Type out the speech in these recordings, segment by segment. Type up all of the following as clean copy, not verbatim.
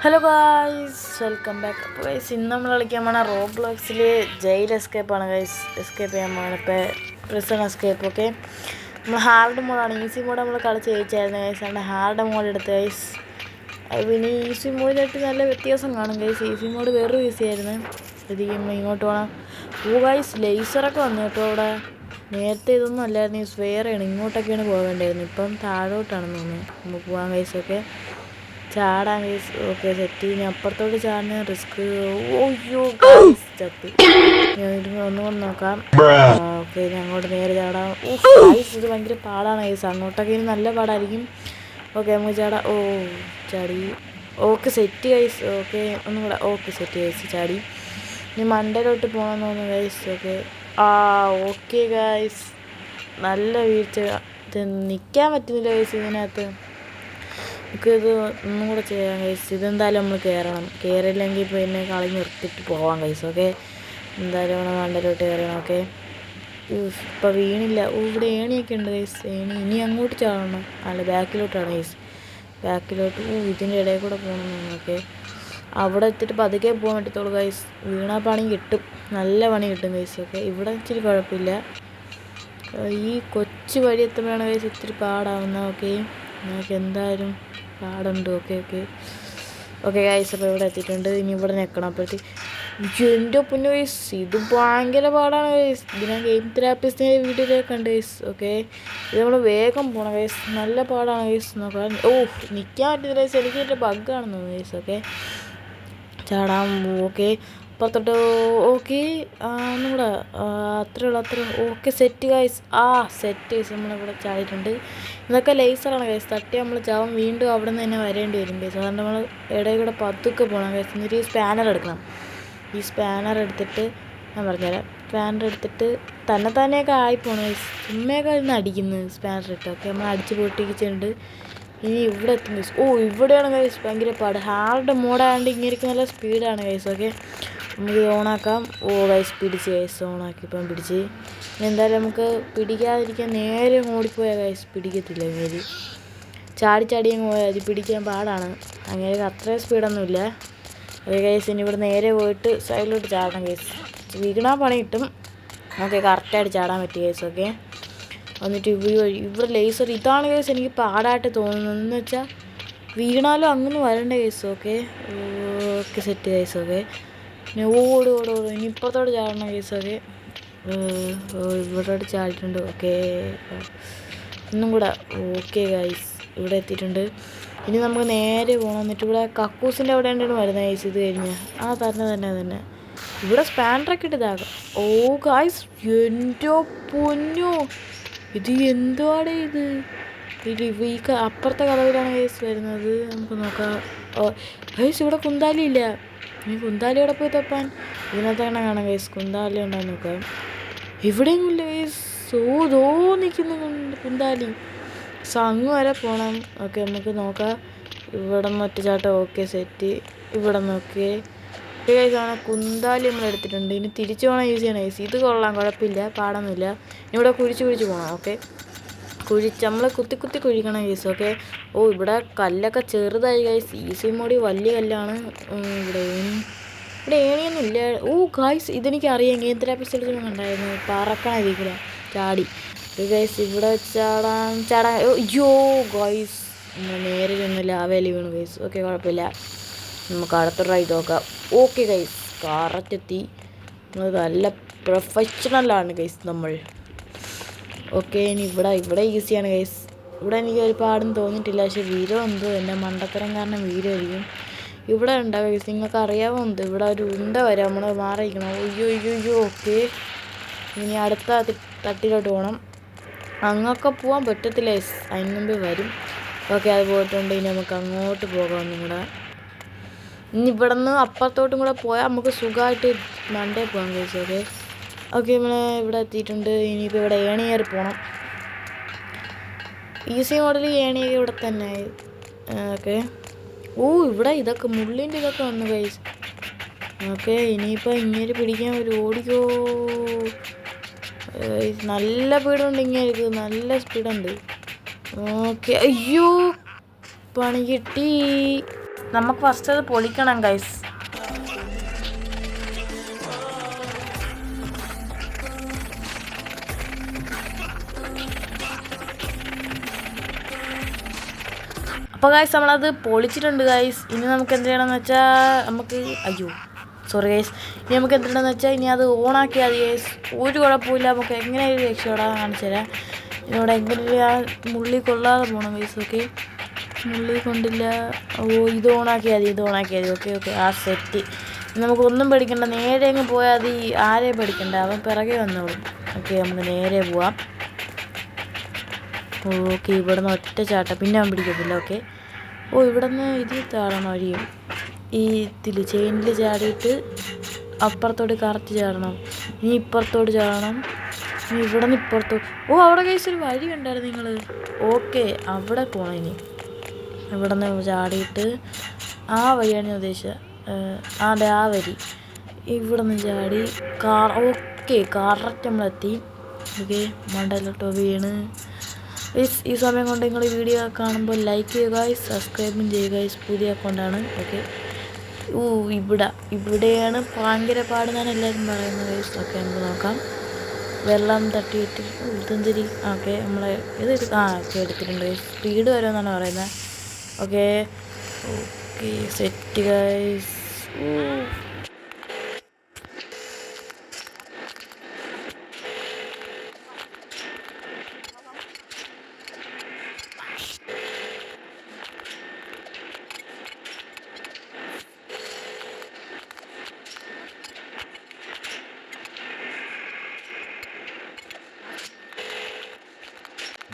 Hello guys, welcome back. അപ്പോൾ guys ഇന്ന് നമ്മൾ കളിക്കാൻ പോണ റോബ്ലോക്സിൽ ജയിൽ എസ്കേപ്പാണ് ഗൈസ്. എസ്കേപ്പ് ചെയ്യാൻ പോകണം. ഇപ്പോൾ പ്രിസൺ എസ്കേപ്പ്. ഓക്കെ, നമ്മൾ ഹാർഡ് മോഡാണ്. ഈസി മോഡ് നമ്മൾ കളിച്ച് ജയിച്ചായിരുന്നു ഗൈസ്. അതുകൊണ്ട് ഹാർഡ് മോഡ് എടുത്ത് ഗൈസ്. പിന്നെ ഈസി മോഡിലായിട്ട് നല്ല വ്യത്യാസം കാണും ഗൈസ്. ഈസി മോഡ് വേറൊരു ഈസി ആയിരുന്നു. ഇതിരിക്കുമ്പോൾ ഇങ്ങോട്ട് പോകണം. ഗൈസ് ലേസറൊക്കെ വന്നു കേട്ടോ അവിടെ. നേരത്തെ ഇതൊന്നും അല്ലായിരുന്നു, ഈ സ്വേറാണ്. ഇങ്ങോട്ടൊക്കെയാണ് പോകേണ്ടായിരുന്നു. ഇപ്പം താഴോട്ടാണെന്ന് തോന്നുന്നു നമുക്ക് പോകാൻ ഗൈസൊക്കെ. ചാടാൻ ഗൈസ്. Okay, set. ഇനി അപ്പുറത്തോട്ട് ചാടുന്ന റിസ്ക്. ഓയ്യോ ഗൈസ്, ചത്ത്. ഒന്നുകൊണ്ട് നോക്കാം. ഓക്കെ, ഇനി അങ്ങോട്ട് നേരെ ചാടാം. ഗൈസ്, ഇത് ഭയങ്കര പാടാണ് ഗൈസ്. അങ്ങോട്ടൊക്കെ ഇനി നല്ല പാടായിരിക്കും. ഓക്കെ, നമുക്ക് ചാടാം. ഓ, ചാടി. Okay, set guys. ഓക്കെ, ഒന്നും കൂടെ. ഓക്കെ, സെറ്റ് ഗൈസ്, ചാടി. ഇനി മണ്ടയിലോട്ട് പോകണമെന്ന് തോന്നുന്നു ഗൈസ്. ഓക്കെ, ഓക്കെ ഗൈസ്, നല്ല വീഴ്ച. നിൽക്കാൻ പറ്റുന്നില്ല ഗൈസ് ഇതിനകത്ത്. നമുക്കിത് ഒന്നും കൂടെ ചെയ്യാം ഗൈസ്. ഇതെന്തായാലും നമ്മൾ കയറണം. കയറില്ലെങ്കിൽ പിന്നെ കളി നിർത്തിയിട്ട് പോവാം ഗൈസ്. ഓക്കെ, എന്തായാലും നമ്മൾ മണ്ടയിലോട്ട് കയറണം. ഓക്കെ, ഇപ്പം വീണില്ല. ഇവിടെ ഏണിയൊക്കെ ഉണ്ട് ഗൈസ്. ഇനി അങ്ങോട്ട് ചാടണം. അല്ല, ബാക്കിലോട്ടാണ് ഗൈസ്. ബാക്കിലോട്ട്. ഇതിൻ്റെ ഇടയിൽ കൂടെ പോകണം. ഓക്കെ, അവിടെ എത്തിയിട്ട് പതുക്കെ പോകാൻ പറ്റത്തുള്ളൂ ഗൈസ്. വീണാൽ പണി കിട്ടും, നല്ല പണി കിട്ടും ഗൈസ്. ഓക്കെ, ഇവിടെ ഇച്ചിരി കുഴപ്പമില്ല. ഈ കൊച്ചു വഴി എത്തുമ്പോഴാണ് ഗൈസ് ഇത്തിരി പാടാവുന്നത്. ഓക്കെ, നമുക്ക് എന്തായാലും പാടുണ്ട്. ഓക്കെ ഗൈസ്, അപ്പോൾ ഇവിടെ എത്തിയിട്ടുണ്ട്. ഇനി ഇവിടെ നിൽക്കണം. അപ്പോഴത്തേക്ക് എൻ്റെ പൊന്നു ഗൈസ്, ഇത് ഭയങ്കര പാടാണ് ഗൈസ്. ഇത് ഞാൻ ഗെയിം തെറാപ്പിസ്റ്റിൻ്റെ വീഡിയോയിലേക്ക് കണ്ട് ഗൈസ്. ഓക്കെ, ഇത് നമ്മൾ വേഗം പോകണം ഗൈസ്. നല്ല പാടാണ് ഗൈസ് നോക്കാൻ. നിൽക്കാൻ പറ്റുന്നില്ല ഗൈസ്. എനിക്ക് എൻ്റെ ബഗ്ഗാണെന്ന് തോന്നുന്നു ഗൈസ്. ഓക്കെ, ചാടാൻ. ഓക്കെ, അപ്പുറത്തോട്ട്. ഓക്കെ, ഒന്നും കൂടെ. അത്രേ ഉള്ളൂ. Okay, set guys. Set guys, നമ്മളിവിടെ ചാടിയിട്ടുണ്ട്. ഇതൊക്കെ ലേസറാണ് ഗൈസ്. തട്ടി നമ്മൾ ചാവും. വീണ്ടും അവിടെ നിന്ന് തന്നെ വരേണ്ടി വരും ഗൈസ്. അതുകൊണ്ട് നമ്മൾ ഇടയിൽ കൂടെ പതുക്കെ പോകണം ഗൈസ്. എന്നിട്ട് ഈ സ്പാനർ എടുക്കണം. ഈ സ്പാനർ എടുത്തിട്ട് ഞാൻ പറഞ്ഞുതരാം. സ്പാനർ എടുത്തിട്ട് തന്നെയൊക്കെ ആയിപ്പോണം ഗൈസ്. ചുമ്മയൊക്കെ ഇന്ന് അടിക്കുന്നത് സ്പാനർ ഇട്ട്. ഓക്കെ, നമ്മൾ അടിച്ച് പൊട്ടിച്ചിട്ടുണ്ട്. ഇനി ഇവിടെ എത്തും ഗൈസ്. ഇവിടെയാണ് ഗൈസ് ഭയങ്കര പാട്. ഹാർഡ് മോഡായതുകൊണ്ട് ഇങ്ങനെയൊക്കെ നല്ല സ്പീഡാണ് ഗൈസ്. ഓക്കെ, നമുക്ക് ഓണാക്കാം. ഗൈസ്, പിടിച്ച് ഗൈസ്. ഓണാക്കി ഇപ്പം പിടിച്ച്. എന്തായാലും നമുക്ക് പിടിക്കാതിരിക്കാൻ നേരെ ഓടിപ്പോയാൽ ഗൈസ് പിടിക്കത്തില്ല. ഇങ്ങനെ ചാടി അങ്ങ് പോയാൽ അത് പിടിക്കാൻ പാടാണ്. അങ്ങനെ അത്രയും സ്പീഡൊന്നുമില്ല. ഓക്കെ ഗൈസ്, ഇനി ഇവിടെ നേരെ പോയിട്ട് സൈഡിലോട്ട് ചാടണം ഗൈസ്. വീണാൽ പണി കിട്ടും. ഓക്കെ, കറക്റ്റായിട്ട് ചാടാൻ പറ്റും ഗൈസ്. ഓക്കെ, എന്നിട്ട് ഇവിടെ ലേസർ. ഇതാണ് ഗൈസ് എനിക്ക് പാടായിട്ട് തോന്നുന്നത്. എന്ന് വെച്ചാൽ വീണാലും അങ്ങനെ വരണ്ട guys. Okay, set guys. Okay, ഇനി ഓടും. ഇനി ഇപ്പുറത്തോട്ട് ചാടണം ഗൈസ്. ഓക്കെ, ഇവിടോട്ട് ചാടിയിട്ടുണ്ട്. ഓക്കെ, ഒന്നും കൂടെ. ഓക്കെ ഗൈസ്, ഇവിടെ എത്തിയിട്ടുണ്ട്. ഇനി നമുക്ക് നേരെ പോകണം. എന്നിട്ട് ഇവിടെ കക്കൂസിൻ്റെ അവിടെ ഉണ്ടെന്ന് വരുന്നത് ഗൈസ്. ഇത് കഴിഞ്ഞ് തന്നെ ഇവിടെ സ്പാനറൊക്കെ ഇട്ടതാകാം. ഗൈസ്, എൻ്റെ പൊന്നോ, ഇത് എന്തുവാടേ ഇത്. ഈ അപ്പുറത്തെ കഥവിലാണ് ഗൈസ് വരുന്നത്. നമുക്ക് നോക്കാം. ഗൈസ്, ഇവിടെ കുന്താലി ഇല്ല. ഇനി കുന്താലി ഇവിടെ പോയി തപ്പാൻ. ഇതിനകത്ത് തന്നെ കാണാം ഗൈസ്. കുന്താലി ഉണ്ടാകും നോക്കാം. ഇവിടെയും ഇല്ല ഗൈസ്. നിൽക്കുന്നു കുന്താലി. അങ്ങ് വരെ പോകണം. ഓക്കെ, നമുക്ക് നോക്കാം. ഇവിടെ നിന്ന് ഒറ്റച്ചാട്ടം. Okay, set. ഇവിടെ നോക്കിയേ ഗൈസ്, ആണ് കുന്താലി നമ്മൾ എടുത്തിട്ടുണ്ട്. ഇനി തിരിച്ചു പോകണം. ഈസിയാണ് ഗൈസ്. ഇത് കൊള്ളാം, കുഴപ്പമില്ല, പാടൊന്നുമില്ല. ഇവിടെ കുഴിച്ച് പോകണം. ഓക്കെ, നമ്മൾ കുത്തി കുഴിക്കണം ഗൈസ്. ഓക്കെ, ഇവിടെ കല്ലൊക്കെ ചെറുതായി ഗൈസ്. ഈസി മോഡി വലിയ കല്ലാണ്. ഇവിടെ ഏണിയൊന്നും ഇല്ല. ഗൈസ്, ഇതെനിക്ക് അറിയാം. ഗെയിം തെറാപ്പിസ്റ്റ് കണ്ടായിരുന്നു. പറക്കണ ചാടി ഗൈസ്. ഇവിടെ ചാടാൻ. അയ്യോ ഗൈസ്, നേരെ ഒന്ന് ലാവേൽ വീണു ഗൈസ്. ഓക്കെ, കുഴപ്പമില്ല, നമുക്ക് അടുത്ത ട്രൈ നോക്കാം. ഓക്കെ ഗൈസ്, കറക്റ്റ് എത്തി. നല്ല പ്രൊഫഷണലാണ് ഗൈസ് നമ്മൾ. ഓക്കെ, ഇനി ഇവിടെ ഈസിയാണ് ഗൈസ്. ഇവിടെ എനിക്ക് ഒരുപാടും തോന്നിയിട്ടില്ല. പക്ഷേ വീരം എന്തോ എൻ്റെ മണ്ടത്തരം കാരണം വീരമായിരിക്കും. ഇവിടെ ഉണ്ടാവും ഗൈസ്. നിങ്ങൾക്ക് അറിയാമോ എന്ത്, ഇവിടെ ഒരു ഉണ്ട വരെ നമ്മൾ മാറിയിരിക്കണം. അയ്യോ. ഓക്കെ, ഇനി അടുത്ത തട്ടിലോട്ട് പോകണം. അങ്ങൊക്കെ പോകാൻ പറ്റത്തില്ല ഗൈസ്, അതിന് മുമ്പ് വരും. ഓക്കെ, അത് പോയിട്ടുണ്ട്. ഇനി നമുക്ക് അങ്ങോട്ട് പോകാം. നിങ്ങളുടെ ഇനി ഇവിടെ നിന്ന് അപ്പുറത്തോട്ടും കൂടെ പോയാൽ നമുക്ക് സുഖമായിട്ട് മണ്ടേ പോകാം ഗൈസ്. ഓക്കെ, നമ്മൾ ഇവിടെ എത്തിയിട്ടുണ്ട്. ഇനിയിപ്പോൾ ഇവിടെ ഏണിയേറി പോകണം. ഈസി മോഡൽ ഏണിയൊക്കെ ഇവിടെ തന്നെ. ഓക്കെ, ഇവിടെ ഇതൊക്കെ മുള്ളിൻ്റെ ഇതൊക്കെ വന്നു ഗൈസ്. ഓക്കെ, ഇനിയിപ്പോൾ ഇങ്ങനെ പിടിക്കാൻ ഒരു ഓടിക്കോ. നല്ല സ്പീഡുണ്ട്. ഇങ്ങനെ നല്ല സ്പീഡുണ്ട്. ഓക്കെ, അയ്യോ, പണി കിട്ടി. നമുക്ക് ഫസ്റ്റ് അത് പൊളിക്കണം ഗൈസ്. അപ്പോൾ ഗൈസ് നമ്മളത് പൊളിച്ചിട്ടുണ്ട് ഗൈസ്. ഇനി നമുക്ക് എന്ത് ചെയ്യണമെന്ന് വെച്ചാൽ സോറി ഗൈസ്, ഇനി നമുക്ക് എന്തുണ്ടെന്ന് വെച്ചാൽ ഇനി അത് ഓണാക്കിയാൽ മതി ഗൈസ്. ഒരു കുഴപ്പമില്ല, നമുക്ക് എങ്ങനെ രക്ഷപ്പെടാൻ കാണിച്ചു തരാം. ഇതിനോട് എങ്ങനെ മുള്ളി കൊള്ളാതെ പോകണം ഗൈസ്. ഓക്കെ, മുള്ളി കൊണ്ടില്ല. ഇത് ഓണാക്കിയാൽ മതി. ഓക്കെ ആ സെറ്റ്. നമുക്കൊന്നും പേടിക്കണ്ട, നേരെ അങ്ങ് പോയാൽ മതി. ആരെയും പേടിക്കണ്ട, അവൻ പിറകെ വന്നോളും. ഓക്കെ, നമുക്ക് നേരെ പോവാം. ഓക്കെ, ഇവിടെ നിന്ന് ഒറ്റ ചാട്ടം, പിന്നെ അവൻ പിടിക്കത്തില്ല. ഓക്കെ, ഇവിടെ നിന്ന് ഇതിൽ ചാടണം വഴിയും. ഈ ചെയിനിൽ ചാടിയിട്ട് അപ്പുറത്തോട്ട് കറക്റ്റ് ചാടണം. ഇനി ഇപ്പുറത്തോട്ട് ചാടണം. ഇനി ഇവിടെ നിന്ന് ഇപ്പുറത്തോട്ട്. അവിടെ കഴിച്ചൊരു വഴി കണ്ടായിരുന്നു നിങ്ങൾ. ഓക്കെ, അവിടെ പോകണം. ഇനി ഇവിടെ നിന്ന് ചാടിയിട്ട് ആ വഴിയാണ് ഞാൻ ഉദ്ദേശിച്ചത്. അതെ, ആ വരി. ഇവിടെ നിന്ന് ചാടി ഓക്കെ, കറക്റ്റ് നമ്മളെത്തി. ഓക്കെ, മണ്ടയിലോട്ടോ വീണ്. ഈ സമയം കൊണ്ട് നിങ്ങൾ ഈ വീഡിയോ കാണുമ്പോൾ ലൈക്ക് ചെയ്യുക ഗൈസ്, സബ്സ്ക്രൈബും ചെയ്യുക ഗൈസ്. പുതിയ അക്കൗണ്ടാണ്. ഓക്കെ, ഇവിടെയാണ് ഭയങ്കര പാടുന്നാണ് എല്ലാവരും പറയുന്നത് ഗൈസ്. ഓക്കെ, നമുക്ക് നോക്കാം. വെള്ളം തട്ടിയിട്ട് ഇതെന്തിരി. ഓക്കെ, നമ്മളെ ഇത് എടുത്തിട്ടുണ്ട് ഗൈസ്. സ്പീഡ് വരുമെന്നാണ് പറയുന്നത്. Okay set guys.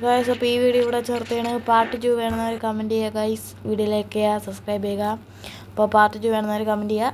ഗൈസ്, അപ്പോൾ ഈ വീഡിയോ ഇവിടെ ചേർത്താണ്. പാർട്ട് 2 വേണമെന്നവർ കമൻറ്റ് ചെയ്യുക ഗൈസ്. വീഡിയോ ലൈക്ക് ചെയ്യുക, സബ്സ്ക്രൈബ് ചെയ്യുക. അപ്പോൾ പാർട്ട് 2 വേണമെന്നവർ കമൻറ്റ് ചെയ്യുക.